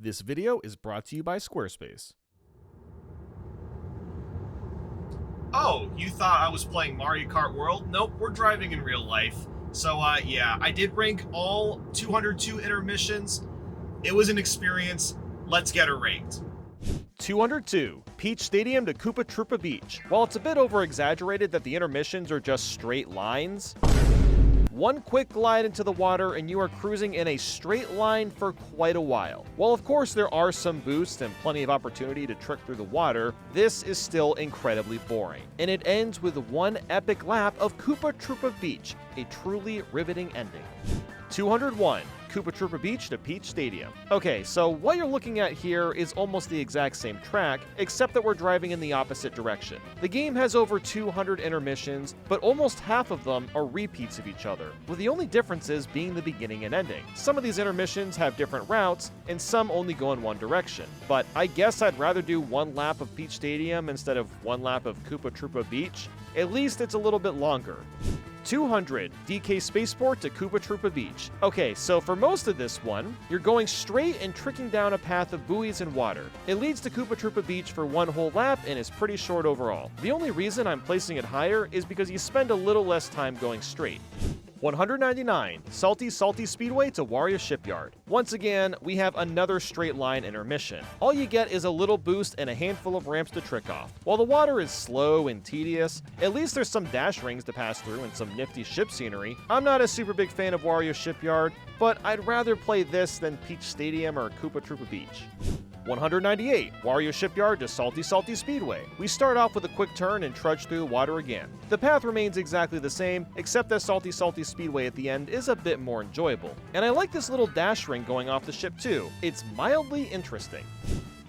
This video is brought to you by Squarespace. Oh, you thought I was playing Mario Kart World? Nope, we're driving in real life. So, yeah, I did rank all 202 intermissions. It was an experience. Let's get her ranked. 202, Peach Stadium to Koopa Troopa Beach. While it's a bit over-exaggerated that the intermissions are just straight lines, one quick glide into the water and you are cruising in a straight line for quite a while. While of course there are some boosts and plenty of opportunity to trick through the water, this is still incredibly boring. And it ends with one epic lap of Koopa Troopa Beach, a truly riveting ending. 201, Koopa Troopa Beach to Peach Stadium. Okay, so what you're looking at here is almost the exact same track, except that we're driving in the opposite direction. The game has over 200 intermissions, but almost half of them are repeats of each other, with the only differences being the beginning and ending. Some of these intermissions have different routes, and some only go in one direction. But I guess I'd rather do one lap of Peach Stadium instead of one lap of Koopa Troopa Beach. At least it's a little bit longer. 200, DK Spaceport to Koopa Troopa Beach. Okay, so for most of this one, you're going straight and tricking down a path of buoys and water. It leads to Koopa Troopa Beach for one whole lap and is pretty short overall. The only reason I'm placing it higher is because you spend a little less time going straight. 199, Salty Speedway to Wario Shipyard. Once again, we have another straight line intermission. All you get is a little boost and a handful of ramps to trick off. While the water is slow and tedious, at least there's some dash rings to pass through and some nifty ship scenery. I'm not a super big fan of Wario Shipyard, but I'd rather play this than Peach Stadium or Koopa Troopa Beach. 198, Wario Shipyard to Salty Speedway. We start off with a quick turn and trudge through the water again. The path remains exactly the same, except that Salty Speedway at the end is a bit more enjoyable. And I like this little dash ring going off the ship too. It's mildly interesting.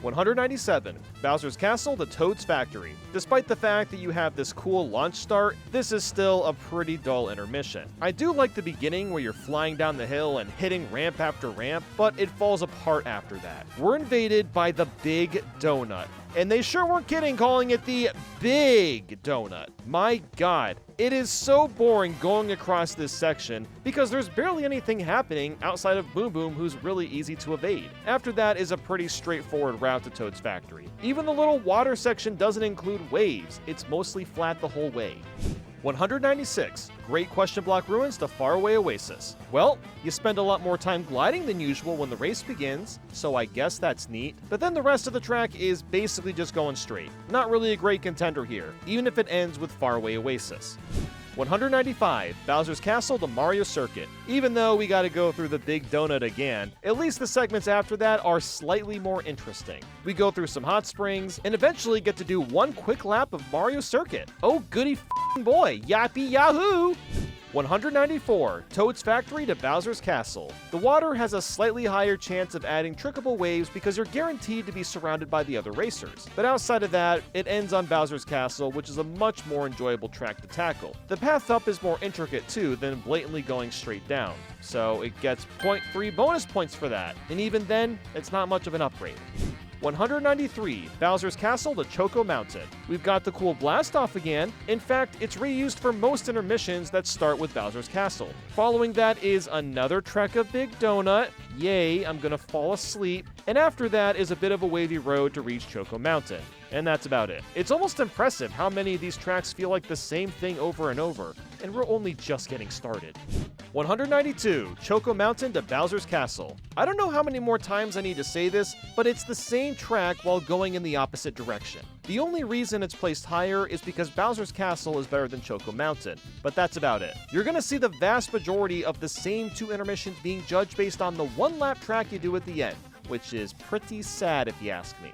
197, Bowser's Castle to Toad's Factory. Despite the fact that you have this cool launch start, this is still a pretty dull intermission. I do like the beginning where you're flying down the hill and hitting ramp after ramp, but it falls apart after that. We're invaded by the Big Donut. And they sure weren't kidding calling it the Big Donut. My god, it is so boring going across this section because there's barely anything happening outside of Boom Boom, who's really easy to evade. After that is a pretty straightforward route to Toad's Factory. Even the little water section doesn't include waves, it's mostly flat the whole way. 196, Great Question Block Ruins to Faraway Oasis. Well, you spend a lot more time gliding than usual when the race begins, so I guess that's neat. But then the rest of the track is basically just going straight. Not really a great contender here, even if it ends with Faraway Oasis. 195, Bowser's Castle to Mario Circuit. Even though we gotta go through the Big Donut again, at least the segments after that are slightly more interesting. We go through some hot springs, and eventually get to do one quick lap of Mario Circuit. Oh goody f***ing boy, yappy yahoo! 194, Toad's Factory to Bowser's Castle. The water has a slightly higher chance of adding trickable waves because you're guaranteed to be surrounded by the other racers. But outside of that, it ends on Bowser's Castle, which is a much more enjoyable track to tackle. The path up is more intricate too than blatantly going straight down, so it gets 0.3 bonus points for that, and even then, it's not much of an upgrade. 193, Bowser's Castle to Choco Mountain. We've got the cool blast off again. In fact, it's reused for most intermissions that start with Bowser's Castle. Following that is another trek of Big Donut. Yay, I'm gonna fall asleep. And after that is a bit of a wavy road to reach Choco Mountain. And that's about it. It's almost impressive how many of these tracks feel like the same thing over and over, and we're only just getting started. 192, Choco Mountain to Bowser's Castle. I don't know how many more times I need to say this, but it's the same track while going in the opposite direction. The only reason it's placed higher is because Bowser's Castle is better than Choco Mountain, but that's about it. You're gonna see the vast majority of the same two intermissions being judged based on the one lap track you do at the end, which is pretty sad if you ask me.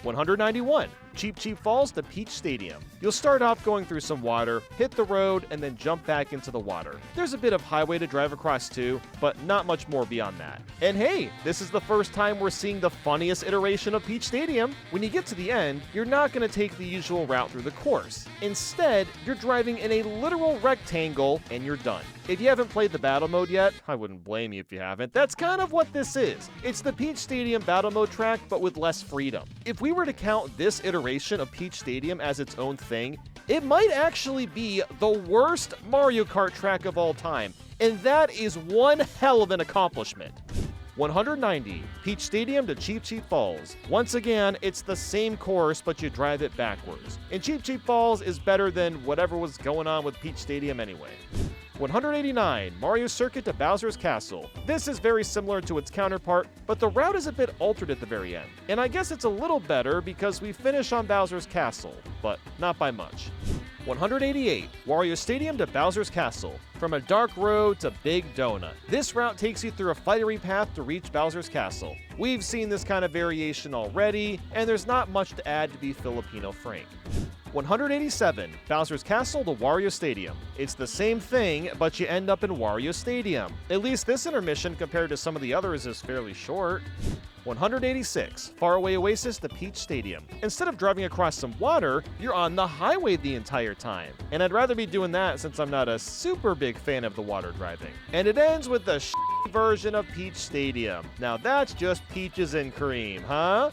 191, Cheap Falls to Peach Stadium. You'll start off going through some water, hit the road, and then jump back into the water. There's a bit of highway to drive across too, but not much more beyond that. And hey, this is the first time we're seeing the funniest iteration of Peach Stadium. When you get to the end, you're not going to take the usual route through the course. Instead, you're driving in a literal rectangle, and you're done. If you haven't played the battle mode yet, I wouldn't blame you if you haven't. That's kind of what this is. It's the Peach Stadium battle mode track, but with less freedom. If we were to count this iteration of Peach Stadium as its own thing, it might actually be the worst Mario Kart track of all time, and that is one hell of an accomplishment. 190, Peach Stadium to Cheep Cheep Falls. Once again, it's the same course, but you drive it backwards. And Cheep Cheep Falls is better than whatever was going on with Peach Stadium anyway. 189, Mario Circuit to Bowser's Castle. This is very similar to its counterpart, but the route is a bit altered at the very end. And I guess it's a little better because we finish on Bowser's Castle, but not by much. 188, Wario Stadium to Bowser's Castle. From a dark road to Big Donut. This route takes you through a fiery path to reach Bowser's Castle. We've seen this kind of variation already, and there's not much to add to be Filipino frank. 187, Bowser's Castle to Wario Stadium. It's the same thing, but you end up in Wario Stadium. At least this intermission compared to some of the others is fairly short. 186, Faraway Oasis to Peach Stadium. Instead of driving across some water, you're on the highway the entire time. And I'd rather be doing that since I'm not a super big fan of the water driving. And it ends with the version of Peach Stadium. Now that's just peaches and cream, huh?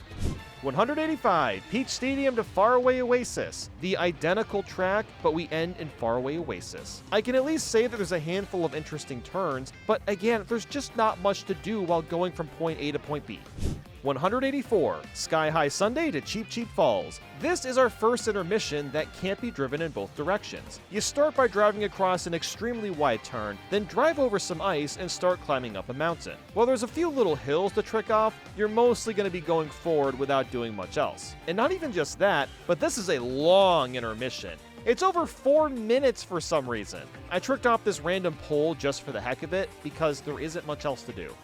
185, Peach Stadium to Faraway Oasis. The identical track, but we end in Faraway Oasis. I can at least say that there's a handful of interesting turns, but again, there's just not much to do while going from point A to point B. 184, Sky High Sundae to Cheep Cheep Falls. This is our first intermission that can't be driven in both directions. You start by driving across an extremely wide turn, then drive over some ice and start climbing up a mountain. While there's a few little hills to trick off, you're mostly going to be going forward without doing much else. And not even just that, but this is a long intermission. It's over 4 minutes for some reason. I tricked off this random pole just for the heck of it, because there isn't much else to do.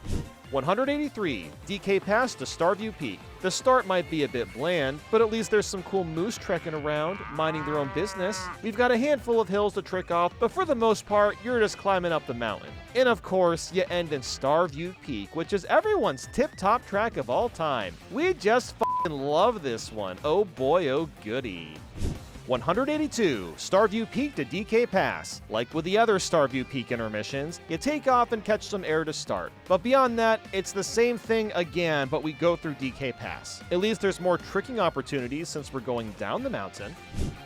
183, DK Pass to Starview Peak. The start might be a bit bland, but at least there's some cool moose trekking around, minding their own business. We've got a handful of hills to trick off, but for the most part, you're just climbing up the mountain. And of course, you end in Starview Peak, which is everyone's tip-top track of all time. We just f***ing love this one. Oh boy, oh goody. 182, Starview Peak to DK Pass. Like with the other Starview Peak intermissions, you take off and catch some air to start. But beyond that, it's the same thing again, but we go through DK Pass. At least there's more tricking opportunities since we're going down the mountain.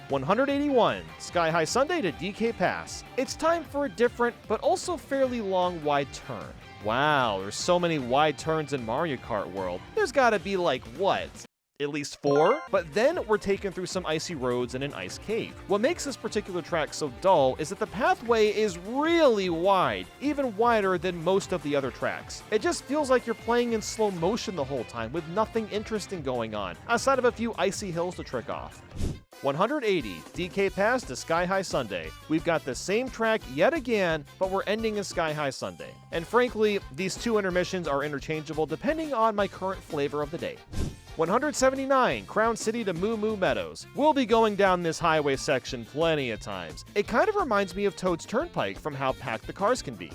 181, Sky High Sundae to DK Pass. It's time for a different, but also fairly long wide turn. Wow, there's so many wide turns in Mario Kart World. There's gotta be like, what? At least 4? But then we're taken through some icy roads and an ice cave. What makes this particular track so dull is that the pathway is really wide, even wider than most of the other tracks. It just feels like you're playing in slow motion the whole time with nothing interesting going on, outside of a few icy hills to trick off. 180, DK Pass to Sky High Sundae. We've got the same track yet again, but we're ending in Sky High Sundae. And frankly, these two intermissions are interchangeable depending on my current flavor of the day. 179, Crown City to Moo Moo Meadows. We'll be going down this highway section plenty of times. It kind of reminds me of Toad's Turnpike from how packed the cars can be.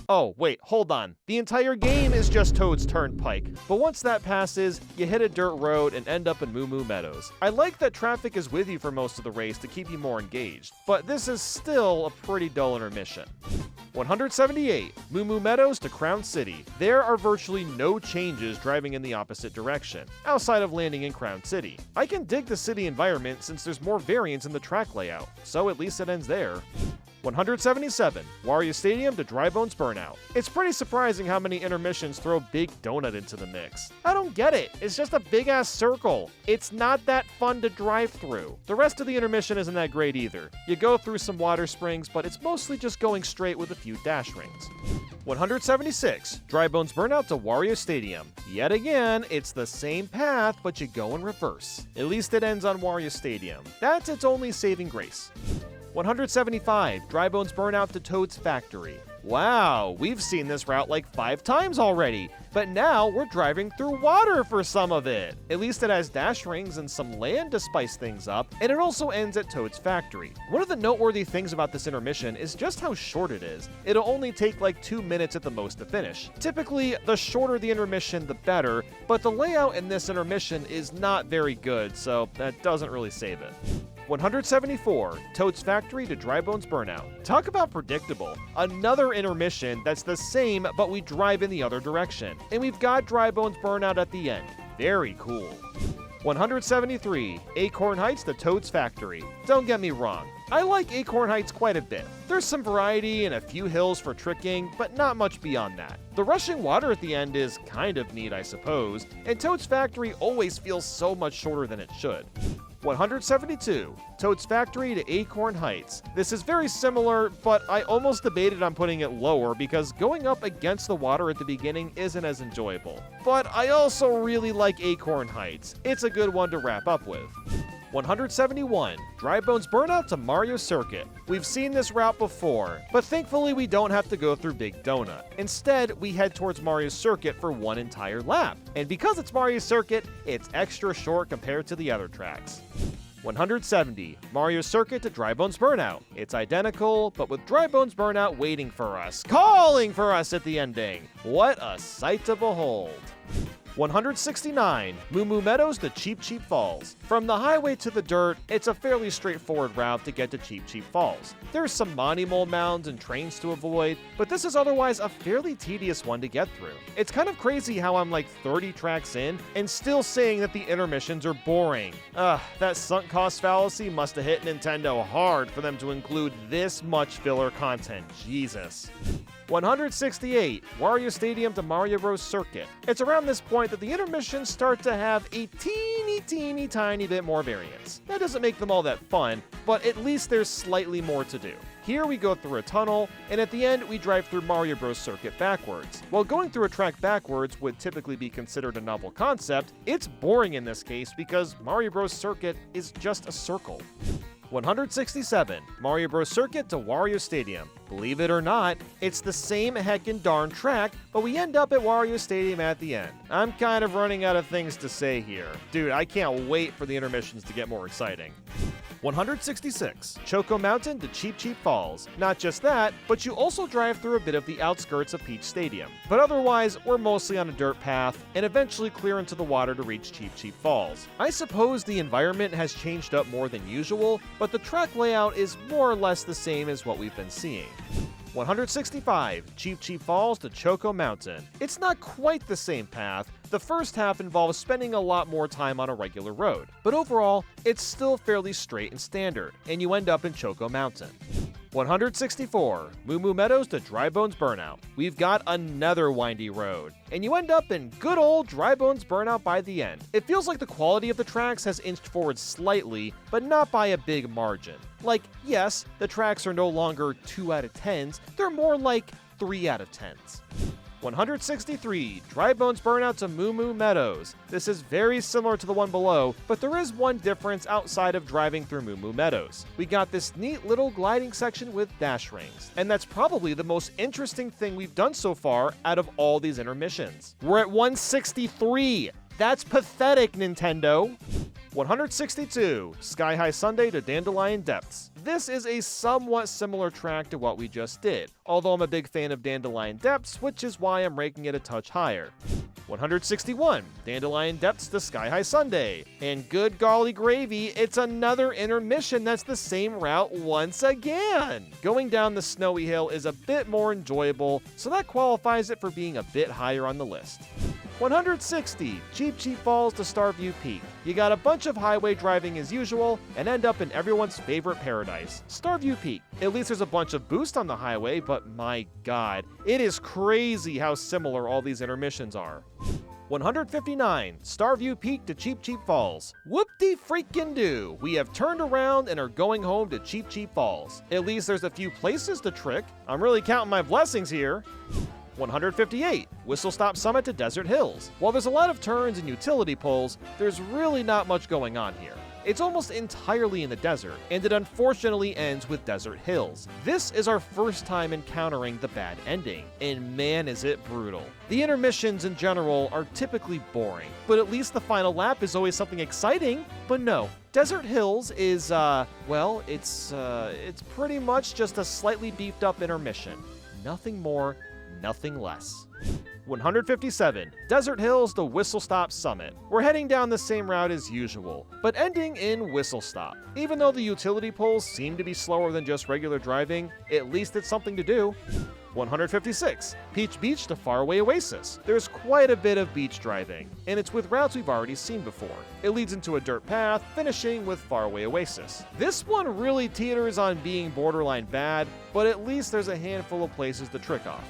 Oh, wait, hold on. The entire game is just Toad's Turnpike, but once that passes, you hit a dirt road and end up in Moo Moo Meadows. I like that traffic is with you for most of the race to keep you more engaged, but this is still a pretty dull intermission. 178, Moo Moo Meadows to Crown City. There are virtually no changes driving in the opposite direction, outside of landing in Crown City. I can dig the city environment since there's more variance in the track layout, so at least it ends there. 177, Wario Stadium to Dry Bones Burnout. It's pretty surprising how many intermissions throw Big Donut into the mix. I don't get it. It's just a big-ass circle. It's not that fun to drive through. The rest of the intermission isn't that great either. You go through some water springs, but it's mostly just going straight with a few dash rings. 176, Dry Bones Burnout to Wario Stadium. Yet again, it's the same path, but you go in reverse. At least it ends on Wario Stadium. That's its only saving grace. 175, Dry Bones Burnout to Toad's Factory. Wow, we've seen this route like 5 times already, but now we're driving through water for some of it. At least it has dash rings and some land to spice things up, and it also ends at Toad's Factory. One of the noteworthy things about this intermission is just how short it is. It'll only take like 2 minutes at the most to finish. Typically, the shorter the intermission, the better, but the layout in this intermission is not very good, so that doesn't really save it. 174, Toad's Factory to Dry Bones Burnout. Talk about predictable. Another intermission that's the same, but we drive in the other direction. And we've got Dry Bones Burnout at the end. Very cool. 173, Acorn Heights to Toad's Factory. Don't get me wrong, I like Acorn Heights quite a bit. There's some variety and a few hills for tricking, but not much beyond that. The rushing water at the end is kind of neat, I suppose, and Toad's Factory always feels so much shorter than it should. 172, Toad's Factory to Acorn Heights. This is very similar, but I almost debated on putting it lower because going up against the water at the beginning isn't as enjoyable. But I also really like Acorn Heights. It's a good one to wrap up with. 171, Dry Bones Burnout to Mario Circuit. We've seen this route before, but thankfully we don't have to go through Big Donut. Instead, we head towards Mario Circuit for one entire lap. And because it's Mario Circuit, it's extra short compared to the other tracks. 170, Mario Circuit to Dry Bones Burnout. It's identical, but with Dry Bones Burnout waiting for us, calling for us at the ending. What a sight to behold. 169, Moo Moo Meadows to Cheep Cheep Falls. From the highway to the dirt, it's a fairly straightforward route to get to Cheep Cheep Falls. There's some Monty Mole mounds and trains to avoid, but this is otherwise a fairly tedious one to get through. It's kind of crazy how I'm like 30 tracks in and still saying that the intermissions are boring. That sunk cost fallacy must have hit Nintendo hard for them to include this much filler content, Jesus. 168, Wario Stadium to Mario Bros. Circuit. It's around this point that the intermissions start to have a teeny tiny bit more variance. That doesn't make them all that fun, but at least there's slightly more to do. Here we go through a tunnel, and at the end we drive through Mario Bros. Circuit backwards. While going through a track backwards would typically be considered a novel concept, it's boring in this case because Mario Bros. Circuit is just a circle. 167, Mario Bros. Circuit to Wario Stadium. Believe it or not, it's the same heckin' darn track, but we end up at Wario Stadium at the end. I'm kind of running out of things to say here. Dude, I can't wait for the intermissions to get more exciting. 166, Choco Mountain to Cheep Cheep Falls. Not just that, but you also drive through a bit of the outskirts of Peach Stadium. But otherwise, we're mostly on a dirt path, and eventually clear into the water to reach Cheep Cheep Falls. I suppose the environment has changed up more than usual, but the track layout is more or less the same as what we've been seeing. 165, Cheep Cheep Falls to Choco Mountain. It's not quite the same path. The first half involves spending a lot more time on a regular road, but overall, it's still fairly straight and standard, and you end up in Choco Mountain. 164, Moo Moo Meadows to Dry Bones Burnout. We've got another windy road, and you end up in good old Dry Bones Burnout by the end. It feels like the quality of the tracks has inched forward slightly, but not by a big margin. Like, yes, the tracks are no longer 2 out of 10s, they're more like 3 out of 10s. 163, Dry Bones Burnout to Moo Moo Meadows. This is very similar to the one below, but there is one difference outside of driving through Moo Moo Meadows. We got this neat little gliding section with dash rings, and that's probably the most interesting thing we've done so far out of all these intermissions. We're at 163! That's pathetic, Nintendo! 162, Sky High Sunday to Dandelion Depths. This is a somewhat similar track to what we just did, although I'm a big fan of Dandelion Depths, which is why I'm ranking it a touch higher. 161, Dandelion Depths to Sky High Sunday. And good golly gravy, it's another intermission that's the same route once again! Going down the snowy hill is a bit more enjoyable, so that qualifies it for being a bit higher on the list. 160, Cheep Cheep Falls to Starview Peak. You got a bunch of highway driving as usual, and end up in everyone's favorite paradise, Starview Peak. At least there's a bunch of boost on the highway, but my god, it is crazy how similar all these intermissions are. 159, Starview Peak to Cheep Cheep Falls. Whoop-de-freaking-do! We have turned around and are going home to Cheep Cheep Falls. At least there's a few places to trick. I'm really counting my blessings here. 158, Whistle Stop Summit to Desert Hills. While there's a lot of turns and utility poles, there's really not much going on here. It's almost entirely in the desert, and it unfortunately ends with Desert Hills. This is our first time encountering the bad ending, and man is it brutal. The intermissions in general are typically boring, but at least the final lap is always something exciting. But no, Desert Hills is, well, it's pretty much just a slightly beefed up intermission. Nothing more, nothing less. 157, Desert Hills to Whistle Stop Summit. We're heading down the same route as usual, but ending in Whistle Stop. Even though the utility poles seem to be slower than just regular driving, at least it's something to do. 156. Peach Beach to Faraway Oasis. There's quite a bit of beach driving, and it's with routes we've already seen before. It leads into a dirt path, finishing with Faraway Oasis. This one really teeters on being borderline bad, but at least there's a handful of places to trick off.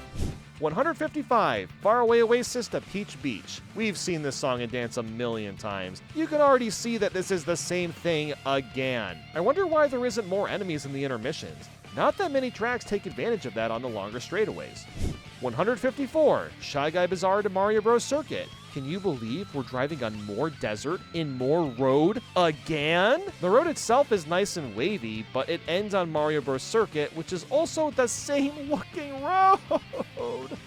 155. Faraway Oasis to Peach Beach. We've seen this song and dance a million times. You can already see that this is the same thing again. I wonder why there isn't more enemies in the intermissions. Not that many tracks take advantage of that on the longer straightaways. 154. Shy Guy Bazaar to Mario Bros. Circuit. Can you believe we're driving on more desert in more road again? The road itself is nice and wavy, but it ends on Mario Bros. Circuit, which is also the same looking road.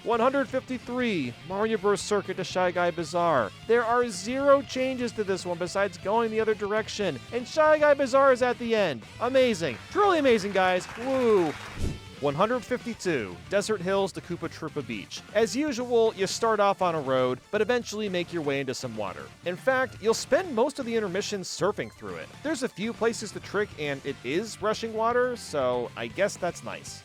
153. Mario Bros. Circuit to Shy Guy Bazaar. There are 0 changes to this one besides going the other direction, and Shy Guy Bazaar is at the end. Amazing. Truly amazing, guys. Woo! 152. Desert Hills to Koopa Troopa Beach. As usual, you start off on a road, but eventually make your way into some water. In fact, you'll spend most of the intermission surfing through it. There's a few places to trick, and it is rushing water, so I guess that's nice.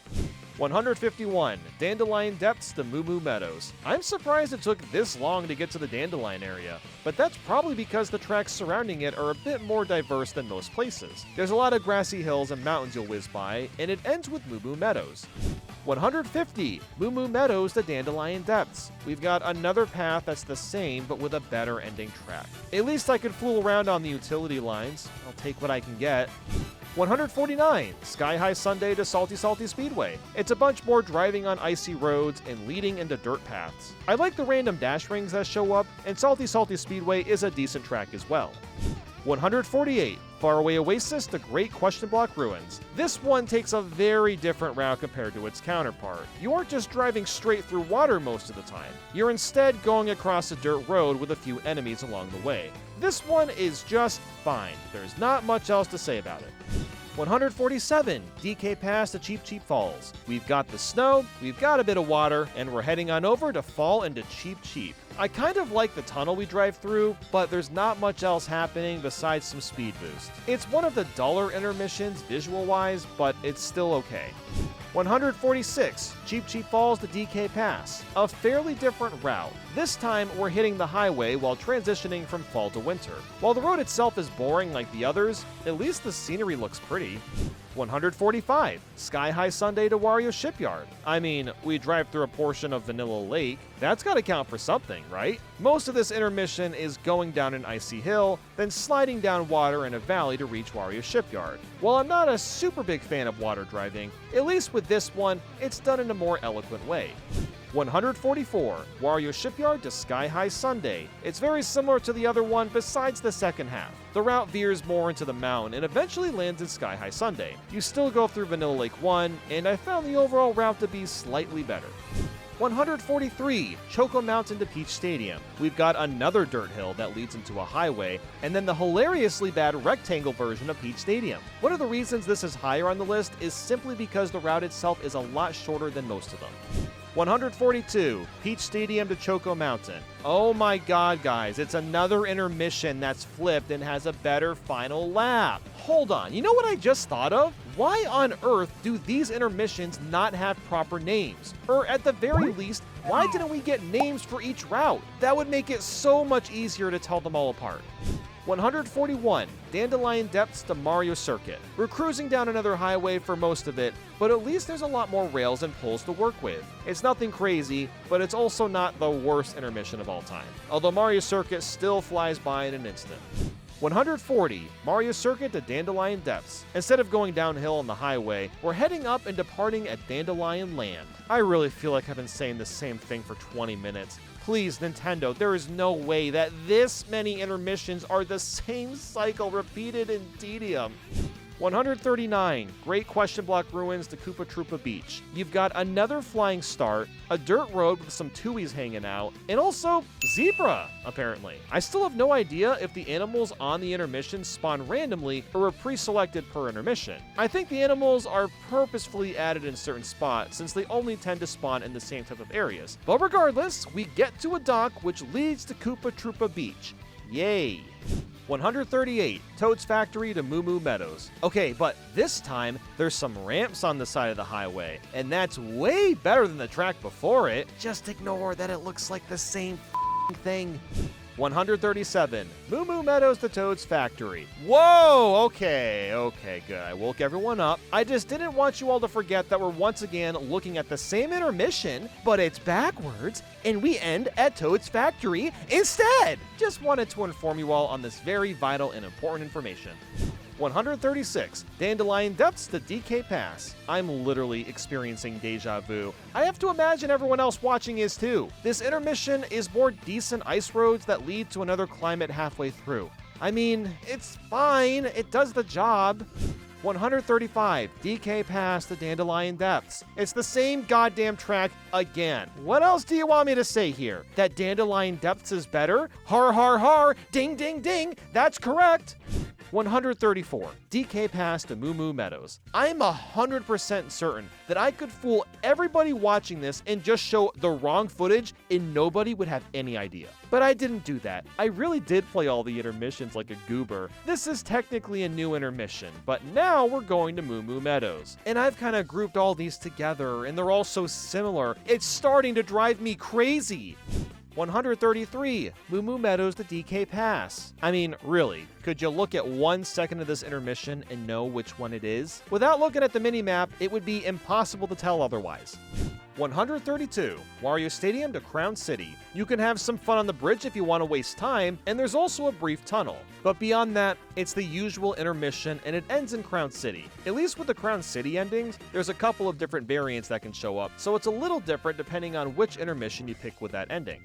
151. Dandelion Depths to Moo Moo Meadows. I'm surprised it took this long to get to the Dandelion area, but that's probably because the tracks surrounding it are a bit more diverse than most places. There's a lot of grassy hills and mountains you'll whiz by, and it ends with Moo Moo Meadows. 150. Moo Moo Meadows to Dandelion Depths. We've got another path that's the same, but with a better ending track. At least I could fool around on the utility lines. I'll take what I can get. 149. Sky High Sunday to Salty Salty Speedway. It's a bunch more driving on icy roads and leading into dirt paths. I like the random dash rings that show up, and Salty Salty Speedway is a decent track as well. 148. Faraway Oasis to Great Question Block Ruins. This one takes a very different route compared to its counterpart. You aren't just driving straight through water most of the time. You're instead going across a dirt road with a few enemies along the way. This one is just fine. There's not much else to say about it. 147. DK Pass to Cheap Cheap Falls. We've got the snow, we've got a bit of water, and we're heading on over to fall into Cheap Cheap. I kind of like the tunnel we drive through, but there's not much else happening besides some speed boost. It's one of the duller intermissions visual-wise, but it's still okay. 146. Cheap Cheap Falls to DK Pass. A fairly different route. This time, we're hitting the highway while transitioning from fall to winter. While the road itself is boring like the others, at least the scenery looks pretty. 145. Sky High Sunday to Wario Shipyard. I mean, we drive through a portion of Vanilla Lake. That's gotta count for something, right? Most of this intermission is going down an icy hill, then sliding down water in a valley to reach Wario Shipyard. While I'm not a super big fan of water driving, at least with this one, it's done in a more eloquent way. 144. Wario Shipyard to Sky High Sunday. It's very similar to the other one besides the second half. The route veers more into the mountain and eventually lands in Sky High Sunday. You still go through Vanilla Lake 1, and I found the overall route to be slightly better. 143. Choco Mountain to Peach Stadium. We've got another dirt hill that leads into a highway, and then the hilariously bad rectangle version of Peach Stadium. One of the reasons this is higher on the list is simply because the route itself is a lot shorter than most of them. 142. Peach Stadium to Choco Mountain. Oh my god, guys, it's another intermission that's flipped and has a better final lap. Hold on, you know what I just thought of? Why on earth do these intermissions not have proper names? Or at the very least, why didn't we get names for each route? That would make it so much easier to tell them all apart. 141. Dandelion Depths to Mario Circuit. We're cruising down another highway for most of it, but at least there's a lot more rails and poles to work with. It's nothing crazy, but it's also not the worst intermission of all time. Although Mario Circuit still flies by in an instant. 140. Mario Circuit to Dandelion Depths. Instead of going downhill on the highway, we're heading up and departing at Dandelion Land. I really feel like I've been saying the same thing for 20 minutes. Please, Nintendo, there is no way that this many intermissions are the same cycle repeated in tedium. 139. Great Question Block Ruins to Koopa Troopa Beach. You've got another flying start, a dirt road with some tuies hanging out, and also zebra, apparently. I still have no idea if the animals on the intermission spawn randomly or are pre-selected per intermission. I think the animals are purposefully added in certain spots since they only tend to spawn in the same type of areas. But regardless, we get to a dock which leads to Koopa Troopa Beach. Yay! 138, Toad's Factory to Moo Moo Meadows. Okay, but this time, there's some ramps on the side of the highway, and that's way better than the track before it. Just ignore that it looks like the same thing. 137, Moo Moo Meadows to Toad's Factory. Whoa, okay, good. I woke everyone up. I just didn't want you all to forget that we're once again looking at the same intermission, but it's backwards, and we end at Toad's Factory instead. Just wanted to inform you all on this very vital and important information. 136, Dandelion Depths to DK Pass. I'm literally experiencing deja vu. I have to imagine everyone else watching is too. This intermission is more decent ice roads that lead to another climate halfway through. I mean, it's fine, it does the job. 135, DK Pass to Dandelion Depths. It's the same goddamn track again. What else do you want me to say here? That Dandelion Depths is better? Har har har, ding ding ding, that's correct. 134, DK Pass to Moo Moo Meadows. I'm 100% certain that I could fool everybody watching this and just show the wrong footage and nobody would have any idea. But I didn't do that. I really did play all the intermissions like a goober. This is technically a new intermission, but now we're going to Moo Moo Meadows. And I've kind of grouped all these together and they're all so similar. It's starting to drive me crazy. 133, Moo Moo Meadows to DK Pass. I mean, really, could you look at 1 second of this intermission and know which one it is? Without looking at the minimap, it would be impossible to tell otherwise. 132, Wario Stadium to Crown City. You can have some fun on the bridge if you want to waste time, and there's also a brief tunnel. But beyond that, it's the usual intermission and it ends in Crown City. At least with the Crown City endings, there's a couple of different variants that can show up, so it's a little different depending on which intermission you pick with that ending.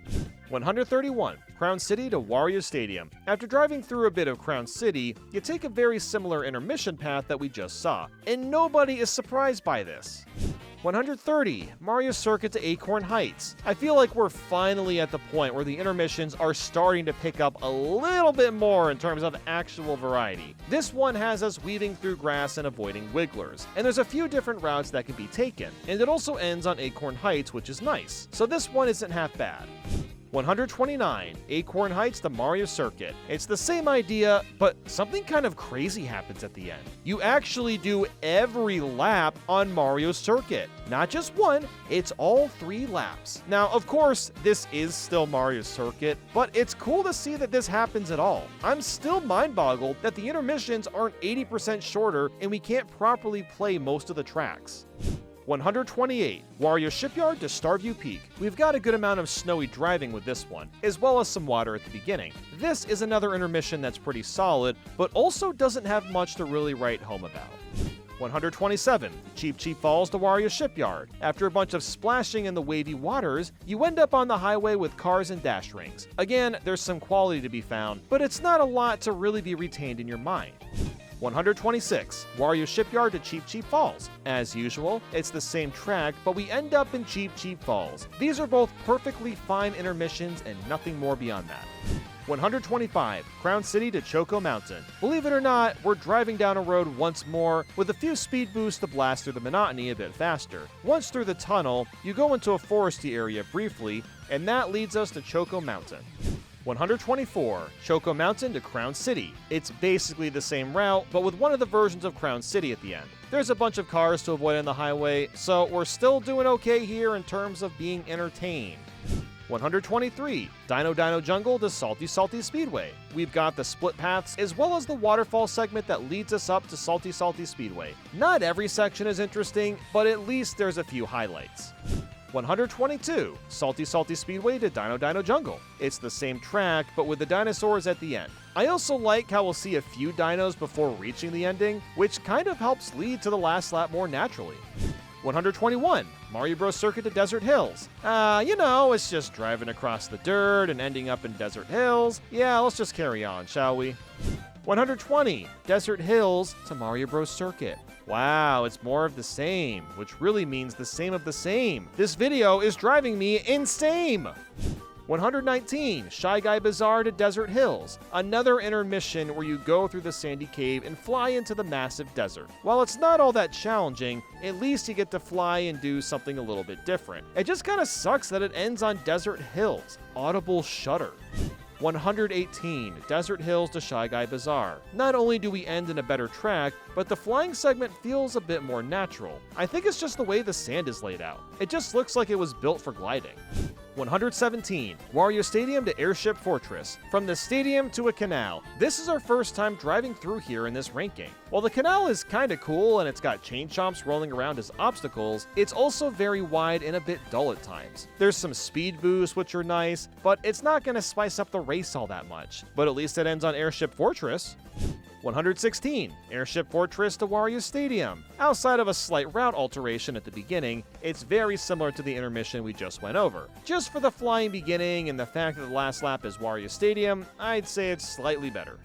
131, Crown City to Wario Stadium. After driving through a bit of Crown City, you take a very similar intermission path that we just saw, and nobody is surprised by this. 130, Mario Circuit to Acorn Heights. I feel like we're finally at the point where the intermissions are starting to pick up a little bit more in terms of actual variety. This one has us weaving through grass and avoiding wigglers, and there's a few different routes that can be taken, and it also ends on Acorn Heights, which is nice, so this one isn't half bad. 129, Acorn Heights to Mario Circuit. It's the same idea, but something kind of crazy happens at the end. You actually do every lap on Mario Circuit. Not just one, it's all 3 laps. Now, of course, this is still Mario Circuit, but it's cool to see that this happens at all. I'm still mind-boggled that the intermissions aren't 80% shorter and we can't properly play most of the tracks. 128, Wario Shipyard to Starview Peak. We've got a good amount of snowy driving with this one, as well as some water at the beginning. This is another intermission that's pretty solid, but also doesn't have much to really write home about. 127, Cheep Cheep Falls to Wario Shipyard. After a bunch of splashing in the wavy waters, you end up on the highway with cars and dash rings. Again, there's some quality to be found, but it's not a lot to really be retained in your mind. 126, Wario Shipyard to Cheep Cheep Falls. As usual, it's the same track, but we end up in Cheep Cheep Falls. These are both perfectly fine intermissions and nothing more beyond that. 125, Crown City to Choco Mountain. Believe it or not, we're driving down a road once more with a few speed boosts to blast through the monotony a bit faster. Once through the tunnel, you go into a foresty area briefly, and that leads us to Choco Mountain. 124, Choco Mountain to Crown City. It's basically the same route, but with one of the versions of Crown City at the end. There's a bunch of cars to avoid on the highway, so we're still doing okay here in terms of being entertained. 123, Dino Dino Jungle to Salty Salty Speedway. We've got the split paths as well as the waterfall segment that leads us up to Salty Salty Speedway. Not every section is interesting, but at least there's a few highlights. 122, Salty Salty Speedway to Dino Dino Jungle. It's the same track, but with the dinosaurs at the end. I also like how we'll see a few dinos before reaching the ending, which kind of helps lead to the last lap more naturally. 121, Mario Bros. Circuit to Desert Hills. It's just driving across the dirt and ending up in Desert Hills. Yeah, let's just carry on, shall we? 120, Desert Hills to Mario Bros. Circuit. Wow, it's more of the same, which really means the same of the same. This video is driving me insane! 119, Shy Guy Bazaar to Desert Hills. Another intermission where you go through the sandy cave and fly into the massive desert. While it's not all that challenging, at least you get to fly and do something a little bit different. It just kinda sucks that it ends on Desert Hills. Audible shudder. 118, Desert Hills to Shy Guy Bazaar. Not only do we end in a better track, but the flying segment feels a bit more natural. I think it's just the way the sand is laid out. It just looks like it was built for gliding. 117, Wario Stadium to Airship Fortress. From the stadium to a canal. This is our first time driving through here in this ranking. While the canal is kinda cool and it's got chain chomps rolling around as obstacles, it's also very wide and a bit dull at times. There's some speed boosts which are nice, but it's not gonna spice up the race all that much. But at least it ends on Airship Fortress. 116, Airship Fortress to Wario Stadium. Outside of a slight route alteration at the beginning, it's very similar to the intermission we just went over. Just for the flying beginning and the fact that the last lap is Wario Stadium, I'd say it's slightly better.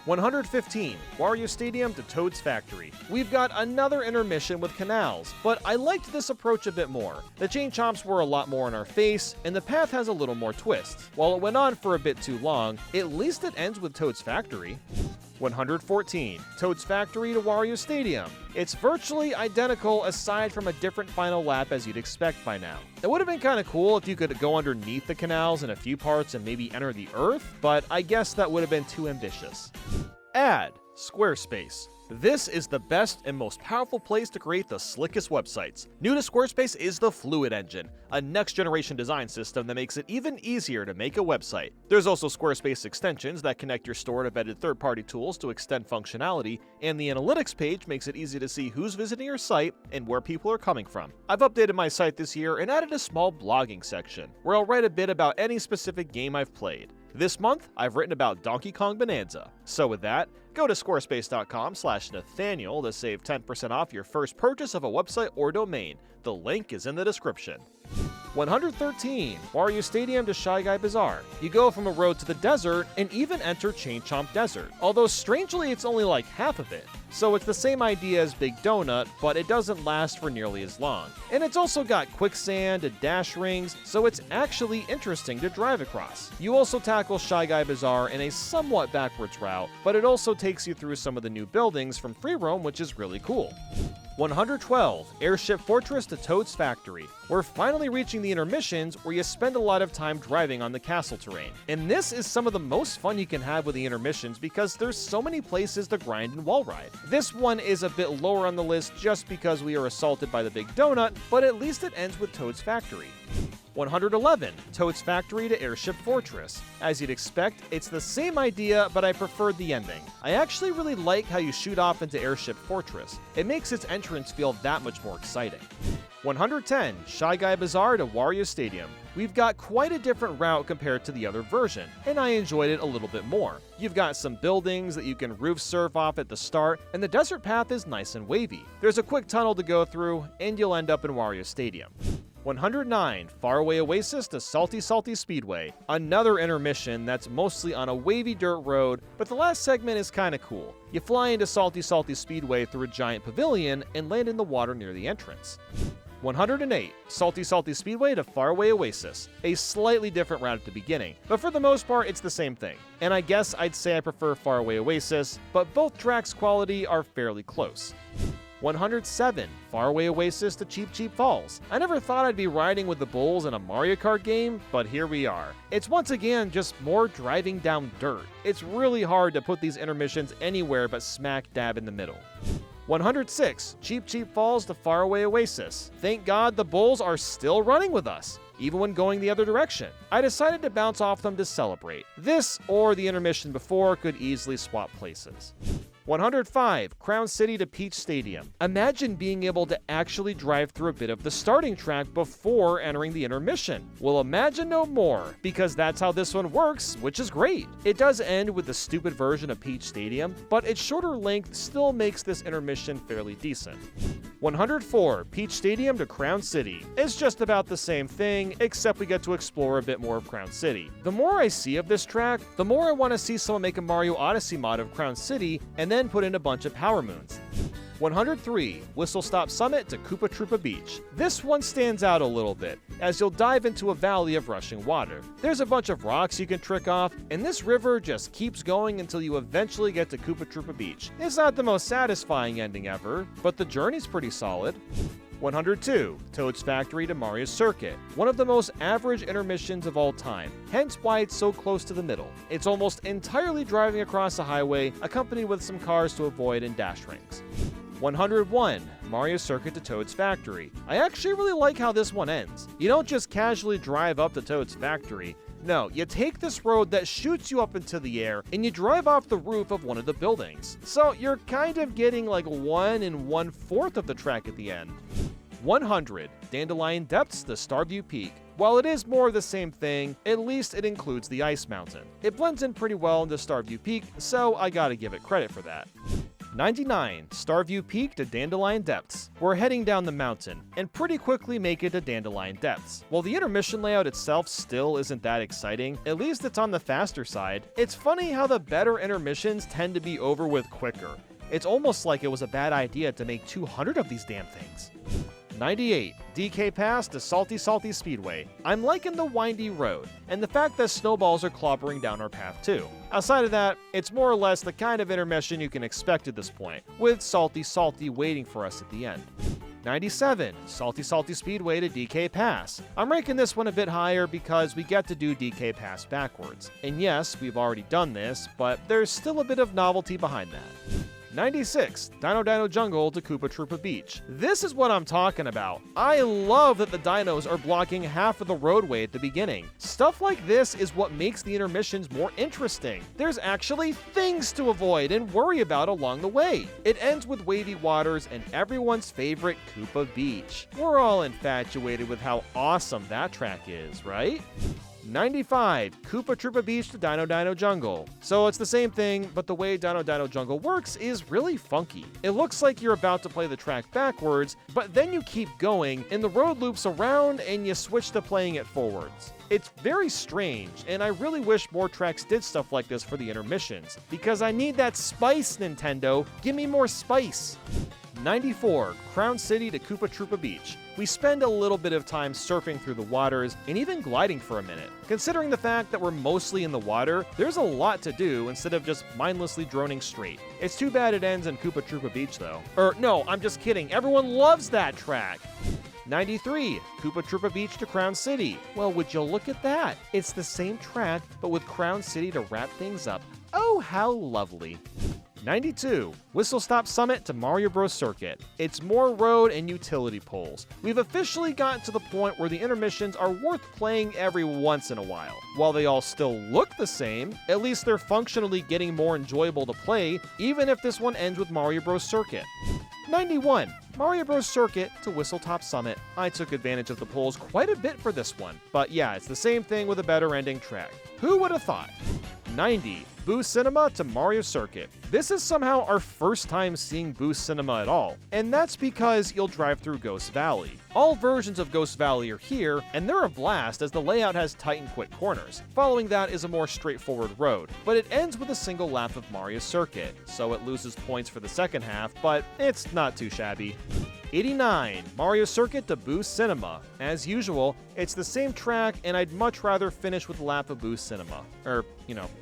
115, Wario Stadium to Toad's Factory. We've got another intermission with canals, but I liked this approach a bit more. The chain chomps were a lot more in our face, and the path has a little more twists. While it went on for a bit too long, at least it ends with Toad's Factory. 114, Toad's Factory to Wario Stadium. It's virtually identical aside from a different final lap as you'd expect by now. It would have been kind of cool if you could go underneath the canals in a few parts and maybe enter the Earth, but I guess that would have been too ambitious. Add Squarespace. This is the best and most powerful place to create the slickest websites. New to Squarespace is the Fluid Engine, a next-generation design system that makes it even easier to make a website. There's also Squarespace extensions that connect your store to vetted third-party tools to extend functionality, and the analytics page makes it easy to see who's visiting your site and where people are coming from. I've updated my site this year and added a small blogging section, where I'll write a bit about any specific game I've played. This month, I've written about Donkey Kong Bonanza. So with that, go to squarespace.com/Nathaniel to save 10% off your first purchase of a website or domain. The link is in the description. 113, Wario Stadium to Shy Guy Bazaar. You go from a road to the desert and even enter Chain Chomp Desert, although strangely it's only like half of it. So it's the same idea as Big Donut, but it doesn't last for nearly as long. And it's also got quicksand and dash rings, so it's actually interesting to drive across. You also tackle Shy Guy Bazaar in a somewhat backwards route, but it also takes you through some of the new buildings from Free Roam, which is really cool. 112, Airship Fortress to Toad's Factory. We're finally reaching the intermissions where you spend a lot of time driving on the castle terrain. And this is some of the most fun you can have with the intermissions because there's so many places to grind and wall ride. This one is a bit lower on the list just because we are assaulted by the Big Donut, but at least it ends with Toad's Factory. 111, Toad's Factory to Airship Fortress. As you'd expect, it's the same idea, but I preferred the ending. I actually really like how you shoot off into Airship Fortress. It makes its entrance feel that much more exciting. 110, Shy Guy Bazaar to Wario Stadium. We've got quite a different route compared to the other version, and I enjoyed it a little bit more. You've got some buildings that you can roof surf off at the start, and the desert path is nice and wavy. There's a quick tunnel to go through, and you'll end up in Wario Stadium. 109, Faraway Oasis to Salty Salty Speedway. Another intermission that's mostly on a wavy dirt road, but the last segment is kinda cool. You fly into Salty Salty Speedway through a giant pavilion and land in the water near the entrance. 108, Salty Salty Speedway to Faraway Oasis. A slightly different route at the beginning, but for the most part it's the same thing. And I guess I'd say I prefer Faraway Oasis, but both tracks' quality are fairly close. 107, Faraway Oasis to Cheep Cheep Falls. I never thought I'd be riding with the bulls in a Mario Kart game, but here we are. It's once again just more driving down dirt. It's really hard to put these intermissions anywhere but smack dab in the middle. 106, Cheep Cheep Falls to Faraway Oasis. Thank God the bulls are still running with us, even when going the other direction. I decided to bounce off them to celebrate. This or the intermission before could easily swap places. 105, Crown City to Peach Stadium. Imagine being able to actually drive through a bit of the starting track before entering the intermission. Well, imagine no more, because that's how this one works, which is great. It does end with the stupid version of Peach Stadium, but its shorter length still makes this intermission fairly decent. 104, Peach Stadium to Crown City. It's just about the same thing, except we get to explore a bit more of Crown City. The more I see of this track, the more I want to see someone make a Mario Odyssey mod of Crown City and then put in a bunch of power moons. 103, Whistle Stop Summit to Koopa Troopa Beach. This one stands out a little bit, as you'll dive into a valley of rushing water. There's a bunch of rocks you can trick off, and this river just keeps going until you eventually get to Koopa Troopa Beach. It's not the most satisfying ending ever, but the journey's pretty solid. 102, Toad's Factory to Mario's Circuit, one of the most average intermissions of all time, hence why it's so close to the middle. It's almost entirely driving across a highway, accompanied with some cars to avoid and dash rings. 101, Mario Circuit to Toad's Factory. I actually really like how this one ends. You don't just casually drive up to Toad's Factory. No, you take this road that shoots you up into the air and you drive off the roof of one of the buildings. So you're kind of getting like 1 1/4 of the track at the end. 100, Dandelion Depths to Starview Peak. While it is more of the same thing, at least it includes the Ice Mountain. It blends in pretty well into Starview Peak, so I gotta give it credit for that. 99, Starview Peak to Dandelion Depths. We're heading down the mountain, and pretty quickly make it to Dandelion Depths. While the intermission layout itself still isn't that exciting, at least it's on the faster side. It's funny how the better intermissions tend to be over with quicker. It's almost like it was a bad idea to make 200 of these damn things. 98, DK Pass to Salty Speedway. I'm liking the windy road, and the fact that snowballs are clobbering down our path too. Outside of that, it's more or less the kind of intermission you can expect at this point, with Salty waiting for us at the end. 97, Salty Speedway to DK Pass. I'm ranking this one a bit higher because we get to do DK Pass backwards. And yes, we've already done this, but there's still a bit of novelty behind that. 96, Dino Jungle to Koopa Troopa Beach. This is what I'm talking about. I love that the dinos are blocking half of the roadway at the beginning. Stuff like this is what makes the intermissions more interesting. There's actually things to avoid and worry about along the way. It ends with wavy waters and everyone's favorite Koopa Beach. We're all infatuated with how awesome that track is, right? 95, Koopa Troopa Beach to Dino Jungle. So it's the same thing, but the way Dino Jungle works is really funky. It looks like you're about to play the track backwards, but then you keep going, and the road loops around, and you switch to playing it forwards. It's very strange, and I really wish more tracks did stuff like this for the intermissions, because I need that spice, Nintendo. Give me more spice. 94, Crown City to Koopa Troopa Beach. We spend a little bit of time surfing through the waters and even gliding for a minute. Considering the fact that we're mostly in the water, there's a lot to do instead of just mindlessly droning straight. It's too bad it ends in Koopa Troopa Beach though. No, I'm just kidding. Everyone loves that track. 93, Koopa Troopa Beach to Crown City. Well, would you look at that? It's the same track, but with Crown City to wrap things up. Oh, how lovely. 92, Whistle Stop Summit to Mario Bros. Circuit. It's more road and utility poles. We've officially gotten to the point where the intermissions are worth playing every once in a while. While they all still look the same, at least they're functionally getting more enjoyable to play, even if this one ends with Mario Bros. Circuit. 91, Mario Bros. Circuit to Whistle Top Summit. I took advantage of the poles quite a bit for this one, but yeah, it's the same thing with a better ending track. Who would have thought? 90, Boo Cinema to Mario Circuit. This is somehow our first time seeing Boo Cinema at all, and that's because you'll drive through Ghost Valley. All versions of Ghost Valley are here, and they're a blast as the layout has tight and quick corners. Following that is a more straightforward road, but it ends with a single lap of Mario Circuit, so it loses points for the second half, but it's not too shabby. 89, Mario Circuit to Boo Cinema. As usual, it's the same track, and I'd much rather finish with a lap of Boo Cinema.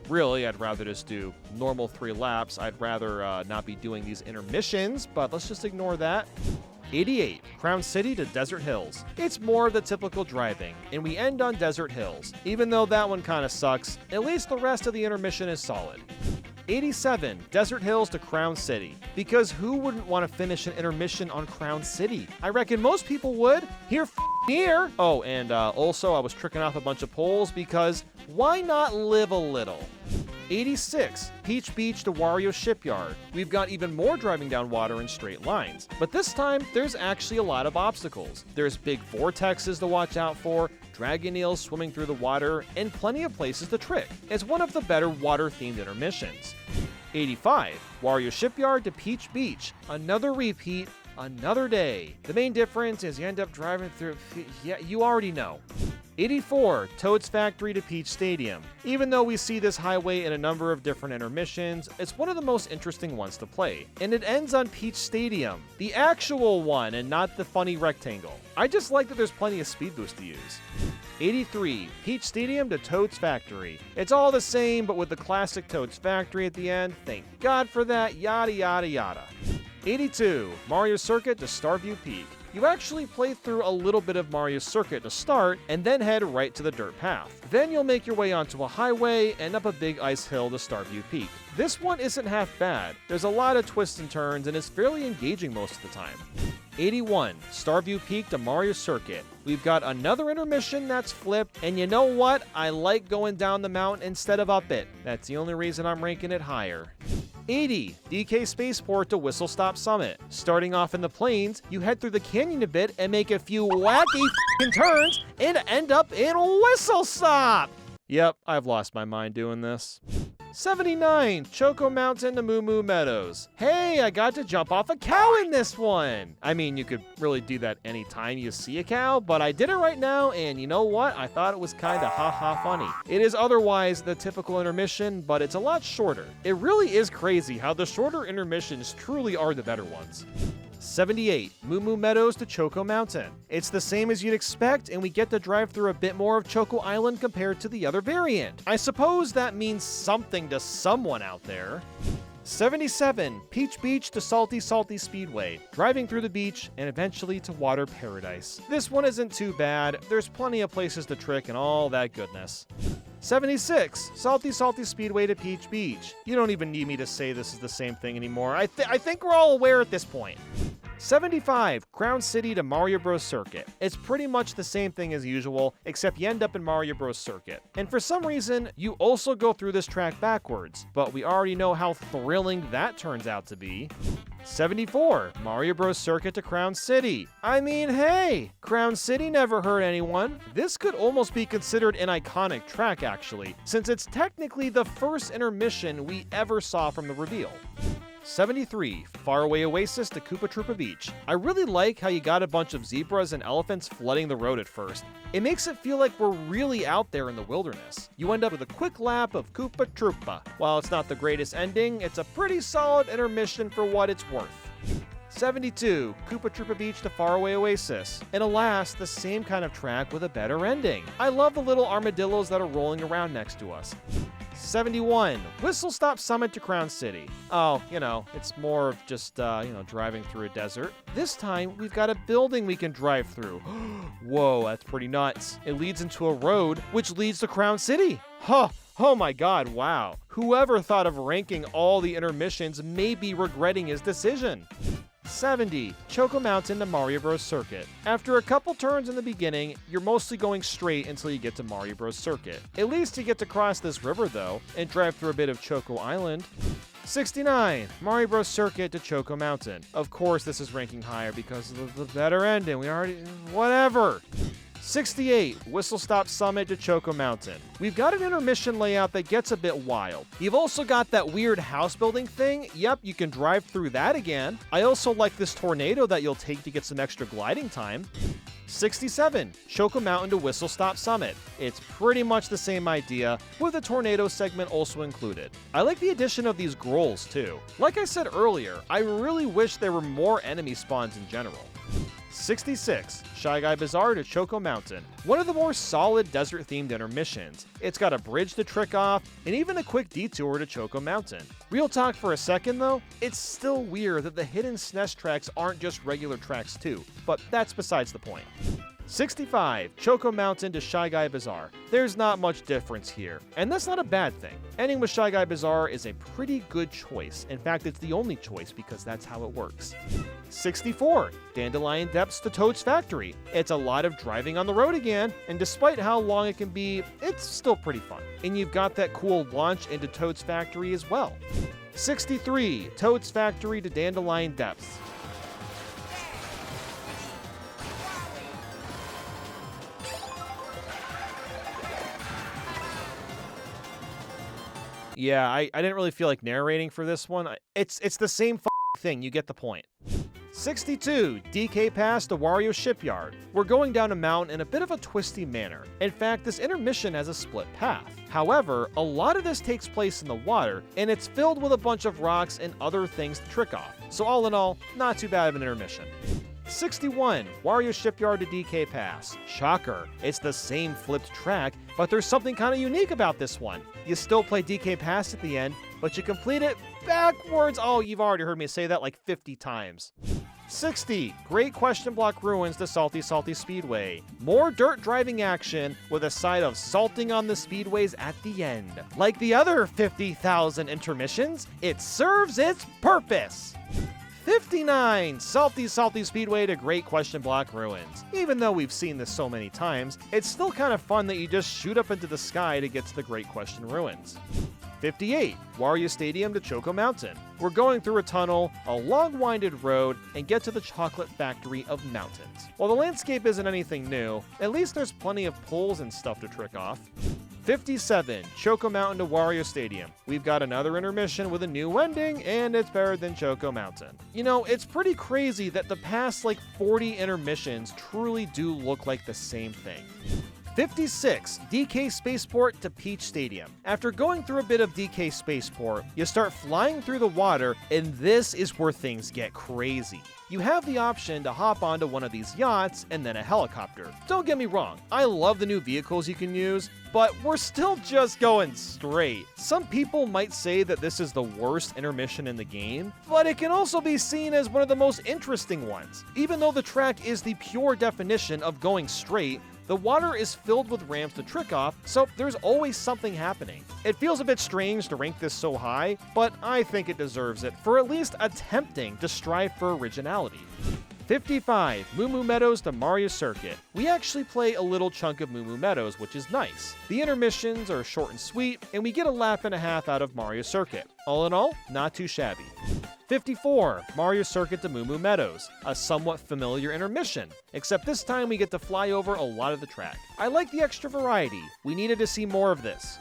Really, I'd rather just do normal 3 laps. I'd rather not be doing these intermissions, but let's just ignore that. 88, Crown City to Desert Hills. It's more of the typical driving, and we end on Desert Hills. Even though that one kinda sucks, at least the rest of the intermission is solid. 87, Desert Hills to Crown City. Because who wouldn't want to finish an intermission on Crown City? I reckon most people would. Here. Oh, and also I was tricking off a bunch of poles because why not live a little? 86, Peach Beach to Wario Shipyard. We've got even more driving down water in straight lines, but this time there's actually a lot of obstacles. There's big vortexes to watch out for, dragon eels swimming through the water, and plenty of places to trick. It's one of the better water-themed intermissions. 85, Wario Shipyard to Peach Beach. Another repeat, another day. The main difference is you end up driving through, yeah, you already know. 84, Toad's Factory to Peach Stadium. Even though we see this highway in a number of different intermissions, it's one of the most interesting ones to play. And it ends on Peach Stadium, the actual one and not the funny rectangle. I just like that there's plenty of speed boost to use. 83, Peach Stadium to Toad's Factory. It's all the same, but with the classic Toad's Factory at the end. Thank God for that, yada yada yada. 82, Mario Circuit to Starview Peak. You actually play through a little bit of Mario's circuit to start, and then head right to the dirt path. Then you'll make your way onto a highway and up a big ice hill to Starview Peak. This one isn't half bad. There's a lot of twists and turns, and is fairly engaging most of the time. 81, Starview Peak to Mario Circuit. We've got another intermission that's flipped, and you know what? I like going down the mountain instead of up it. That's the only reason I'm ranking it higher. 80, DK Spaceport to Whistle Stop Summit. Starting off in the plains, you head through the canyon a bit and make a few wacky f***ing turns and end up in Whistle Stop! Yep, I've lost my mind doing this. 79, Choco Mountain to Moo Moo Meadows. Hey, I got to jump off a cow in this one! I mean, you could really do that anytime you see a cow, but I did it right now, and you know what? I thought it was kinda ha-ha funny. It is otherwise the typical intermission, but it's a lot shorter. It really is crazy how the shorter intermissions truly are the better ones. 78, Moo Moo Meadows to Choco Mountain. It's the same as you'd expect, and we get to drive through a bit more of Choco Island compared to the other variant. I suppose that means something to someone out there. 77, Peach Beach to Salty Salty Speedway, driving through the beach and eventually to Water Paradise. This one isn't too bad, there's plenty of places to trick and all that goodness. 76, Salty Salty Speedway to Peach Beach. You don't even need me to say this is the same thing anymore. I think we're all aware at this point. 75, Crown City to Mario Bros. Circuit. It's pretty much the same thing as usual, except you end up in Mario Bros. Circuit. And for some reason, you also go through this track backwards, but we already know how thrilling that turns out to be. 74, Mario Bros. Circuit to Crown City. I mean, hey, Crown City never hurt anyone. This could almost be considered an iconic track, actually, since it's technically the first intermission we ever saw from the reveal. 73, Faraway Oasis to Koopa Troopa Beach. I really like how you got a bunch of zebras and elephants flooding the road at first. It makes it feel like we're really out there in the wilderness. You end up with a quick lap of Koopa Troopa. While it's not the greatest ending, it's a pretty solid intermission for what it's worth. 72, Koopa Troopa Beach to Faraway Oasis. And alas, the same kind of track with a better ending. I love the little armadillos that are rolling around next to us. 71, Whistle Stop Summit to Crown City. Oh, it's more of just, driving through a desert. This time, we've got a building we can drive through. Whoa, that's pretty nuts. It leads into a road, which leads to Crown City. Huh. Oh my god, wow. Whoever thought of ranking all the intermissions may be regretting his decision. 70, Choco Mountain to Mario Bros. Circuit. After a couple turns in the beginning, you're mostly going straight until you get to Mario Bros. Circuit. At least you get to cross this river though, and drive through a bit of Choco Island. 69, Mario Bros. Circuit to Choco Mountain. Of course this is ranking higher because of the better ending. Whatever. 68, Whistle Stop Summit to Choco Mountain. We've got an intermission layout that gets a bit wild. You've also got that weird house building thing. Yep, you can drive through that again. I also like this tornado that you'll take to get some extra gliding time. 67, Choco Mountain to Whistle Stop Summit. It's pretty much the same idea, with the tornado segment also included. I like the addition of these grolls too. Like I said earlier, I really wish there were more enemy spawns in general. 66, Shy Guy Bazaar to Choco Mountain. One of the more solid desert-themed intermissions. It's got a bridge to trick off, and even a quick detour to Choco Mountain. Real talk for a second though, it's still weird that the hidden SNES tracks aren't just regular tracks too, but that's besides the point. 65, Choco Mountain to Shy Guy Bazaar. There's not much difference here, and that's not a bad thing. Ending with Shy Guy Bazaar is a pretty good choice. In fact, it's the only choice because that's how it works. 64, Dandelion Depths to Toad's Factory. It's a lot of driving on the road again, and despite how long it can be, it's still pretty fun. And you've got that cool launch into Toad's Factory as well. 63, Toad's Factory to Dandelion Depths. Yeah, I didn't really feel like narrating for this one. It's the same thing, you get the point. 62, DK Pass to Wario Shipyard. We're going down a mountain in a bit of a twisty manner. In fact, this intermission has a split path. However, a lot of this takes place in the water, and it's filled with a bunch of rocks and other things to trick off. So all in all, not too bad of an intermission. 61, Wario Shipyard to DK Pass. Shocker, it's the same flipped track, but there's something kind of unique about this one. You still play DK Pass at the end, but you complete it backwards. Oh, you've already heard me say that like 50 times. 60, Great Question Block Ruins to Salty Speedway. More dirt driving action with a side of salting on the speedways at the end. Like the other 50,000 intermissions, it serves its purpose. 59, Salty Speedway to Great Question Block Ruins. Even though we've seen this so many times, it's still kind of fun that you just shoot up into the sky to get to the Great Question Ruins. 58, Wario Stadium to Choco Mountain. We're going through a tunnel, a long winded road, and get to the chocolate factory of mountains. While the landscape isn't anything new, at least there's plenty of pools and stuff to trick off. 57, Choco Mountain to Wario Stadium. We've got another intermission with a new ending, and it's better than Choco Mountain. You know, it's pretty crazy that the past 40 intermissions truly do look like the same thing. 56, DK Spaceport to Peach Stadium. After going through a bit of DK Spaceport, you start flying through the water, and this is where things get crazy. You have the option to hop onto one of these yachts and then a helicopter. Don't get me wrong, I love the new vehicles you can use, but we're still just going straight. Some people might say that this is the worst intermission in the game, but it can also be seen as one of the most interesting ones. Even though the track is the pure definition of going straight, the water is filled with ramps to trick off, so there's always something happening. It feels a bit strange to rank this so high, but I think it deserves it for at least attempting to strive for originality. 55, Moo Moo Meadows to Mario Circuit. We actually play a little chunk of Moo Moo Meadows, which is nice. The intermissions are short and sweet, and we get a lap and a half out of Mario Circuit. All in all, not too shabby. 54, Mario Circuit to Moo Moo Meadows, a somewhat familiar intermission, except this time we get to fly over a lot of the track. I like the extra variety. We needed to see more of this.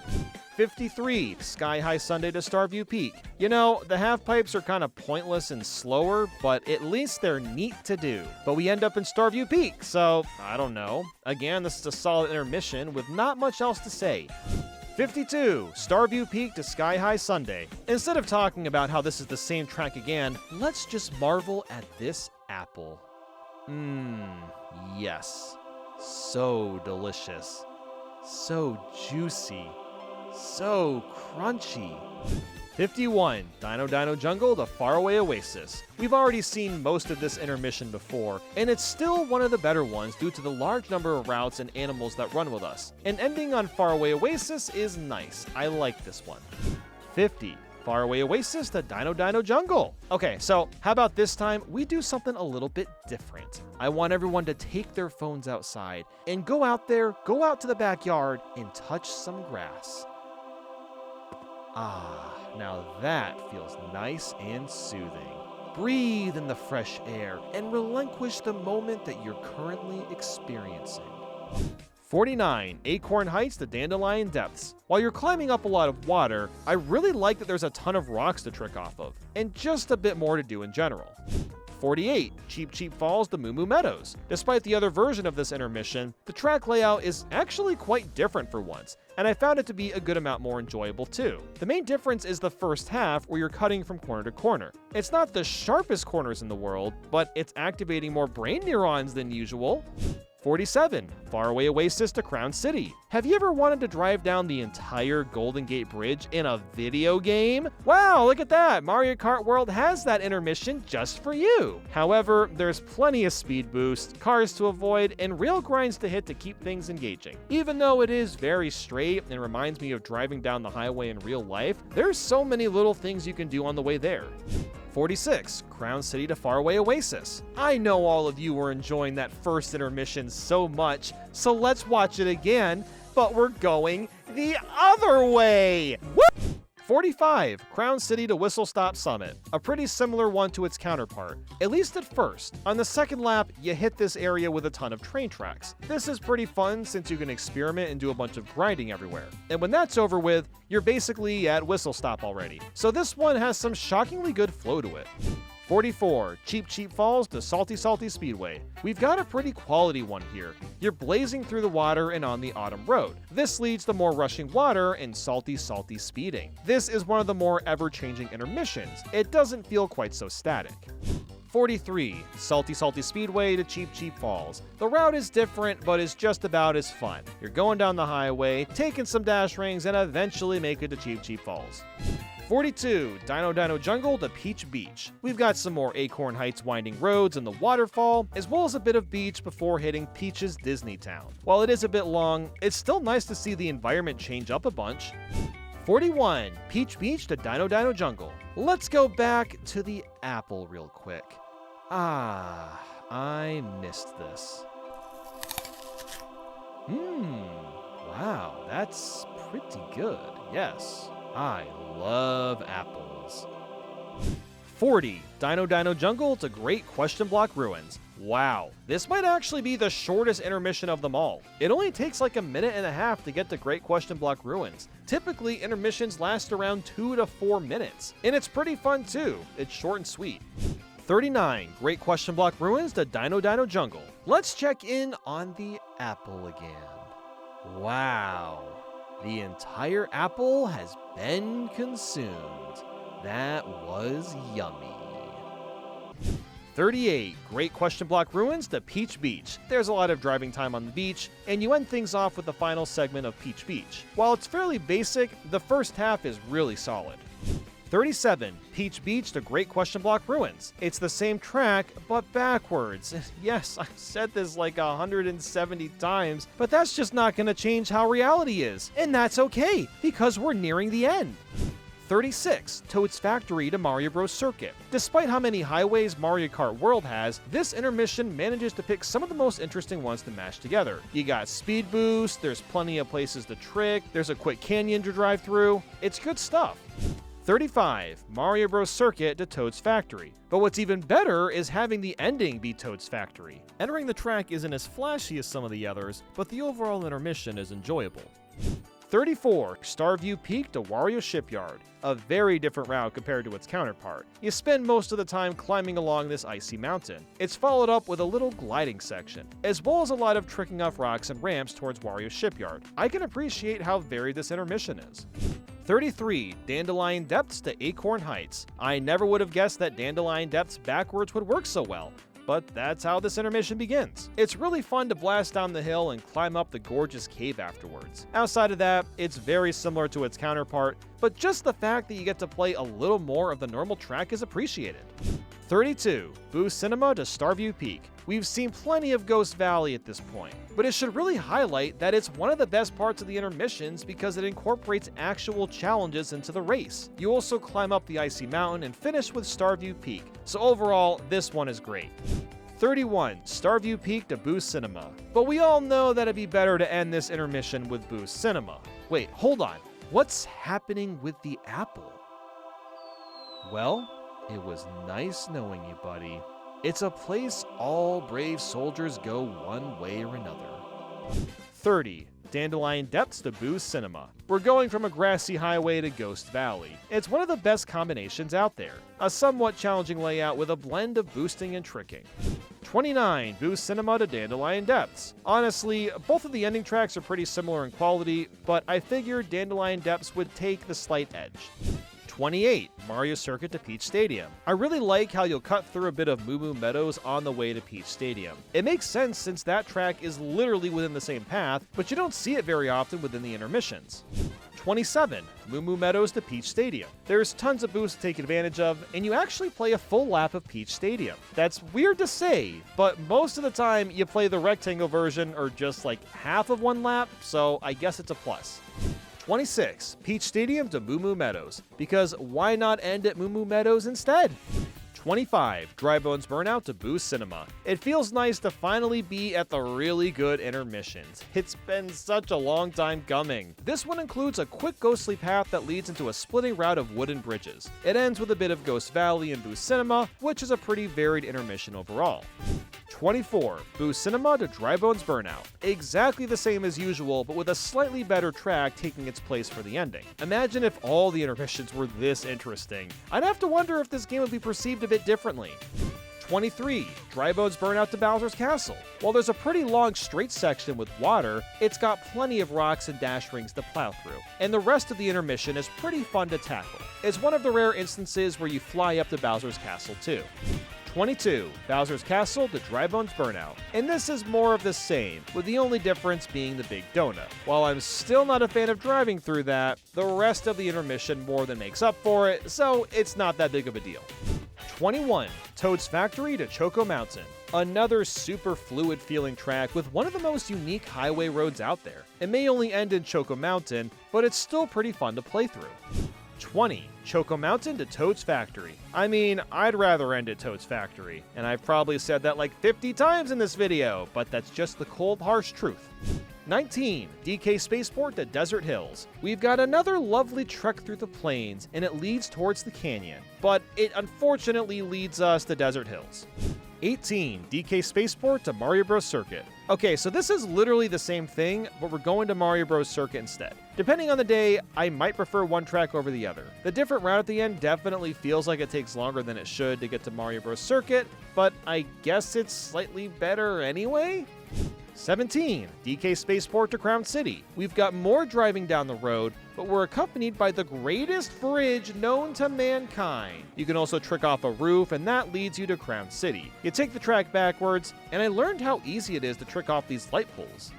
53, Sky High Sunday to Starview Peak. You know, the half pipes are kind of pointless and slower, but at least they're neat to do. But we end up in Starview Peak, so I don't know. Again, this is a solid intermission with not much else to say. 52, Starview Peak to Sky High Sunday. Instead of talking about how this is the same track again, let's just marvel at this apple. Yes. So delicious. So juicy. So crunchy. 51, Dino Jungle to Faraway Oasis. We've already seen most of this intermission before, and it's still one of the better ones due to the large number of routes and animals that run with us. And ending on Faraway Oasis is nice. I like this one. 50, Faraway Oasis to Dino Jungle. Okay, so how about this time we do something a little bit different? I want everyone to take their phones outside and go out to the backyard and touch some grass. Now that feels nice and soothing. Breathe in the fresh air and relinquish the moment that you're currently experiencing. 49, Acorn Heights to Dandelion Depths. While you're climbing up a lot of water, I really like that there's a ton of rocks to trick off of, and just a bit more to do in general. 48, Cheep Falls to Moo Moo Meadows. Despite the other version of this intermission, the track layout is actually quite different for once, and I found it to be a good amount more enjoyable too. The main difference is the first half where you're cutting from corner to corner. It's not the sharpest corners in the world, but it's activating more brain neurons than usual. 47, Faraway Oasis to Crown City. Have you ever wanted to drive down the entire Golden Gate Bridge in a video game? Wow, look at that! Mario Kart World has that intermission just for you! However, there's plenty of speed boosts, cars to avoid, and real grinds to hit to keep things engaging. Even though it is very straight and reminds me of driving down the highway in real life, there's so many little things you can do on the way there. 46, Crown City to Faraway Oasis. I know all of you were enjoying that first intermission so much, so let's watch it again, but we're going the other way! Woo! 45, Crown City to Whistle Stop Summit. A pretty similar one to its counterpart, at least at first. On the second lap, you hit this area with a ton of train tracks. This is pretty fun since you can experiment and do a bunch of grinding everywhere. And when that's over with, you're basically at Whistle Stop already. So this one has some shockingly good flow to it. 44, Cheep Falls to Salty Speedway. We've got a pretty quality one here. You're blazing through the water and on the autumn road. This leads to more rushing water and salty speeding. This is one of the more ever-changing intermissions. It doesn't feel quite so static. 43, Salty Speedway to Cheep Falls. The route is different, but is just about as fun. You're going down the highway, taking some dash rings, and eventually make it to Cheep Falls. 42, Dino Jungle to Peach Beach. We've got some more Acorn Heights winding roads and the waterfall, as well as a bit of beach before hitting Peach's Disney Town. While it is a bit long, it's still nice to see the environment change up a bunch. 41, Peach Beach to Dino Jungle. Let's go back to the apple real quick. I missed this. Wow, that's pretty good, yes. I love apples. 40, Dino Jungle to Great Question Block Ruins. Wow, this might actually be the shortest intermission of them all. It only takes like a minute and a half to get to Great Question Block Ruins. Typically, intermissions last around 2 to 4 minutes, and it's pretty fun too. It's short and sweet. 39, Great Question Block Ruins to Dino Jungle. Let's check in on the apple again. Wow, the entire apple has been consumed. That was yummy. 38, Great Question Block Ruins to Peach Beach. There's a lot of driving time on the beach, and you end things off with the final segment of Peach Beach. While it's fairly basic, the first half is really solid. 37, Peach Beach to Great Question Block Ruins. It's the same track, but backwards. Yes, I've said this like 170 times, but that's just not going to change how reality is. And that's okay, because we're nearing the end. 36, Toad's Factory to Mario Bros. Circuit. Despite how many highways Mario Kart World has, this intermission manages to pick some of the most interesting ones to mash together. You got speed boost, there's plenty of places to trick, there's a quick canyon to drive through. It's good stuff. 35, Mario Bros. Circuit to Toad's Factory. But what's even better is having the ending be Toad's Factory. Entering the track isn't as flashy as some of the others, but the overall intermission is enjoyable. 34, Starview Peak to Wario Shipyard. A very different route compared to its counterpart. You spend most of the time climbing along this icy mountain. It's followed up with a little gliding section, as well as a lot of tricking off rocks and ramps towards Wario Shipyard. I can appreciate how varied this intermission is. 33, Dandelion Depths to Acorn Heights. I never would have guessed that Dandelion Depths backwards would work so well, but that's how this intermission begins. It's really fun to blast down the hill and climb up the gorgeous cave afterwards. Outside of that, it's very similar to its counterpart, but just the fact that you get to play a little more of the normal track is appreciated. 32, Boo Cinema to Starview Peak. We've seen plenty of Ghost Valley at this point, but it should really highlight that it's one of the best parts of the intermissions because it incorporates actual challenges into the race. You also climb up the icy mountain and finish with Starview Peak, so overall, this one is great. 31, Starview Peak to Boo Cinema. But we all know that it'd be better to end this intermission with Boo Cinema. Wait, hold on. What's happening with the apple? Well, it was nice knowing you, buddy. It's a place all brave soldiers go one way or another. 30, Dandelion Depths to Boo Cinema. We're going from a grassy highway to Ghost Valley. It's one of the best combinations out there. A somewhat challenging layout with a blend of boosting and tricking. 29, Boo Cinema to Dandelion Depths. Honestly, both of the ending tracks are pretty similar in quality, but I figured Dandelion Depths would take the slight edge. 28, Mario Circuit to Peach Stadium. I really like how you'll cut through a bit of Moo Moo Meadows on the way to Peach Stadium. It makes sense since that track is literally within the same path, but you don't see it very often within the intermissions. 27, Moo Moo Meadows to Peach Stadium. There's tons of boosts to take advantage of, and you actually play a full lap of Peach Stadium. That's weird to say, but most of the time you play the rectangle version or just like half of one lap, so I guess it's a plus. 26, Peach Stadium to Moo Moo Meadows, because why not end at Moo Moo Meadows instead? 25, Dry Bones Burnout to Boo Cinema. It feels nice to finally be at the really good intermissions. It's been such a long time coming. This one includes a quick ghostly path that leads into a splitting route of wooden bridges. It ends with a bit of Ghost Valley and Boo Cinema, which is a pretty varied intermission overall. 24, Boo Cinema to Dry Bones Burnout. Exactly the same as usual, but with a slightly better track taking its place for the ending. Imagine if all the intermissions were this interesting. I'd have to wonder if this game would be perceived a bit differently. 23, Dry Bones Burnout to Bowser's Castle. While there's a pretty long straight section with water, it's got plenty of rocks and dash rings to plow through, and the rest of the intermission is pretty fun to tackle. It's one of the rare instances where you fly up to Bowser's Castle too. 22. Bowser's Castle to Dry Bones Burnout. And this is more of the same, with the only difference being the big donut. While I'm still not a fan of driving through that, the rest of the intermission more than makes up for it, so it's not that big of a deal. 21. Toad's Factory to Choco Mountain. Another super fluid feeling track with one of the most unique highway roads out there. It may only end in Choco Mountain, but it's still pretty fun to play through. 20. Choco Mountain to Toad's Factory. I mean, I'd rather end at Toad's Factory, and I've probably said that like 50 times in this video, but that's just the cold, harsh truth. 19. DK Spaceport to Desert Hills. We've got another lovely trek through the plains, and it leads towards the canyon, but it unfortunately leads us to Desert Hills. 18. DK Spaceport to Mario Bros. Circuit. Okay, so this is literally the same thing, but we're going to Mario Bros. Circuit instead. Depending on the day, I might prefer one track over the other. The different route at the end definitely feels like it takes longer than it should to get to Mario Bros. Circuit, but I guess it's slightly better anyway? 17. DK Spaceport to Crown City. We've got more driving down the road, but we're accompanied by the greatest bridge known to mankind. You can also trick off a roof, and that leads you to Crown City. You take the track backwards, and I learned how easy it is to trick off these light poles.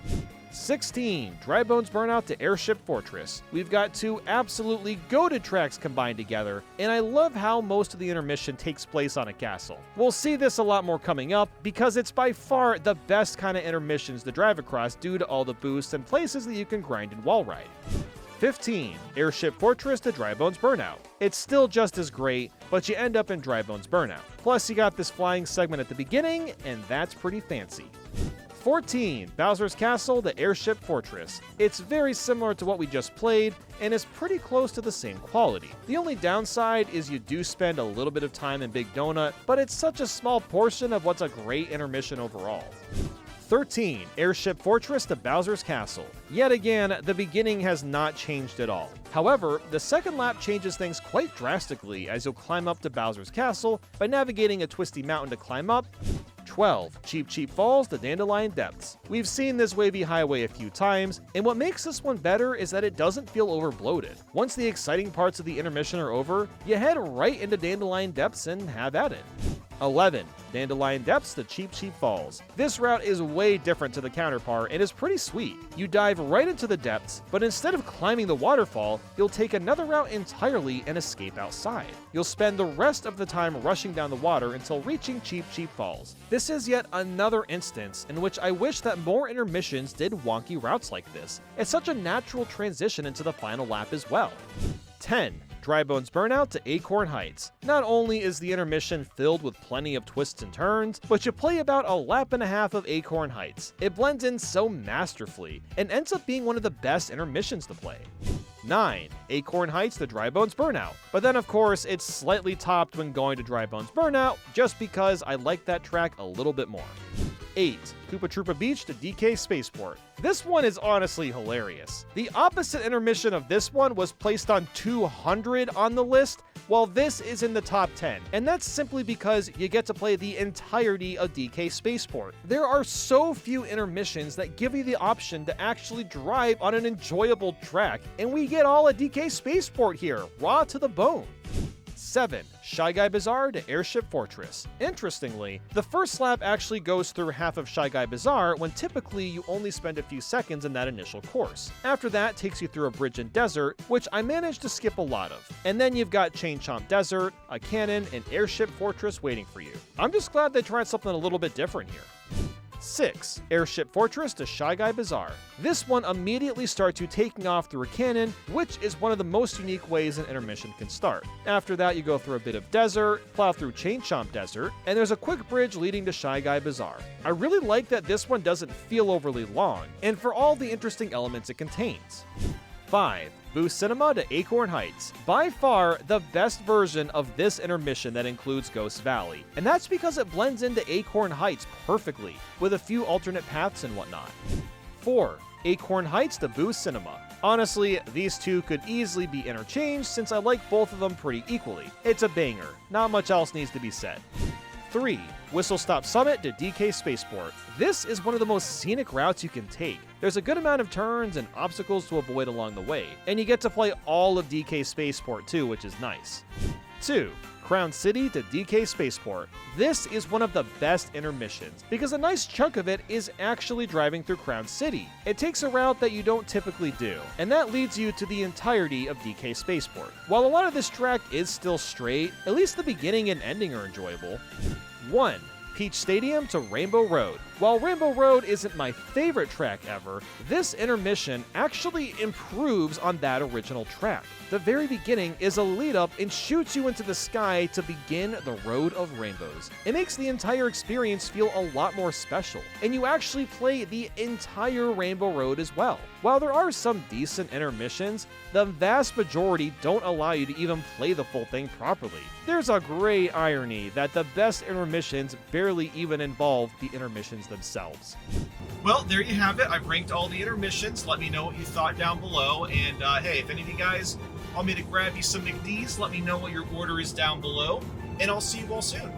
16. Dry Bones Burnout to Airship Fortress. We've got two absolutely goated tracks combined together, and I love how most of the intermission takes place on a castle. We'll see this a lot more coming up, because it's by far the best kind of intermissions to drive across due to all the boosts and places that you can grind and wall ride. 15. Airship Fortress to Dry Bones Burnout. It's still just as great, but you end up in Dry Bones Burnout. Plus you got this flying segment at the beginning, and that's pretty fancy. 14. Bowser's Castle to Airship Fortress. It's very similar to what we just played, and is pretty close to the same quality. The only downside is you do spend a little bit of time in Big Donut, but it's such a small portion of what's a great intermission overall. 13. Airship Fortress to Bowser's Castle. Yet again, the beginning has not changed at all. However, the second lap changes things quite drastically as you'll climb up to Bowser's Castle by navigating a twisty mountain to climb up. 12. Cheap Cheap Falls to Dandelion Depths. We've seen this wavy highway a few times, and what makes this one better is that it doesn't feel overbloated. Once the exciting parts of the intermission are over, you head right into Dandelion Depths and have at it. 11. Dandelion Depths to Cheap Cheap Falls. This route is way different to the counterpart and is pretty sweet. You dive right into the depths, but instead of climbing the waterfall, you'll take another route entirely and escape outside. You'll spend the rest of the time rushing down the water until reaching Cheap Cheap Falls. This is yet another instance in which I wish that more intermissions did wonky routes like this. It's such a natural transition into the final lap as well. 10. Dry Bones Burnout to Acorn Heights. Not only is the intermission filled with plenty of twists and turns, but you play about a lap and a half of Acorn Heights. It blends in so masterfully, and ends up being one of the best intermissions to play. 9. Acorn Heights to Dry Bones Burnout. But then of course, it's slightly topped when going to Dry Bones Burnout, just because I like that track a little bit more. 8. Koopa Troopa Beach to DK Spaceport. This one is honestly hilarious. The opposite intermission of this one was placed on 200 on the list, while this is in the top 10, and that's simply because you get to play the entirety of DK Spaceport. There are so few intermissions that give you the option to actually drive on an enjoyable track, and we get all at DK Spaceport here, raw to the bone. 7. Shy Guy Bazaar to Airship Fortress. Interestingly, the first lap actually goes through half of Shy Guy Bazaar when typically you only spend a few seconds in that initial course. After that takes you through a bridge and desert, which I managed to skip a lot of. And then you've got Chain Chomp Desert, a cannon, and Airship Fortress waiting for you. I'm just glad they tried something a little bit different here. 6. Airship Fortress to Shy Guy Bazaar. This one immediately starts you taking off through a cannon, which is one of the most unique ways an intermission can start. After that, you go through a bit of desert, plow through Chain Chomp Desert, and there's a quick bridge leading to Shy Guy Bazaar. I really like that this one doesn't feel overly long, and for all the interesting elements it contains. 5. Boo Cinema to Acorn Heights. By far the best version of this intermission that includes Ghost Valley, and that's because it blends into Acorn Heights perfectly, with a few alternate paths and whatnot. 4. Acorn Heights to Boo Cinema. Honestly, these two could easily be interchanged since I like both of them pretty equally. It's a banger, not much else needs to be said. 3. Whistle Stop Summit to DK Spaceport. This is one of the most scenic routes you can take. There's a good amount of turns and obstacles to avoid along the way, and you get to play all of DK Spaceport too, which is nice. 2. Crown City to DK Spaceport. This is one of the best intermissions because a nice chunk of it is actually driving through Crown City. It takes a route that you don't typically do, and that leads you to the entirety of DK Spaceport. While a lot of this track is still straight, at least the beginning and ending are enjoyable. 1. Peach Stadium to Rainbow Road. While Rainbow Road isn't my favorite track ever, this intermission actually improves on that original track. The very beginning is a lead up and shoots you into the sky to begin the Road of Rainbows. It makes the entire experience feel a lot more special, and you actually play the entire Rainbow Road as well. While there are some decent intermissions, the vast majority don't allow you to even play the full thing properly. There's a great irony that the best intermissions barely even involve the intermissions themselves. Well, there you have it. I've ranked all the intermissions. Let me know what you thought down below. And hey, if any of you guys want me to grab you some McD's, let me know what your order is down below. And I'll see you all soon.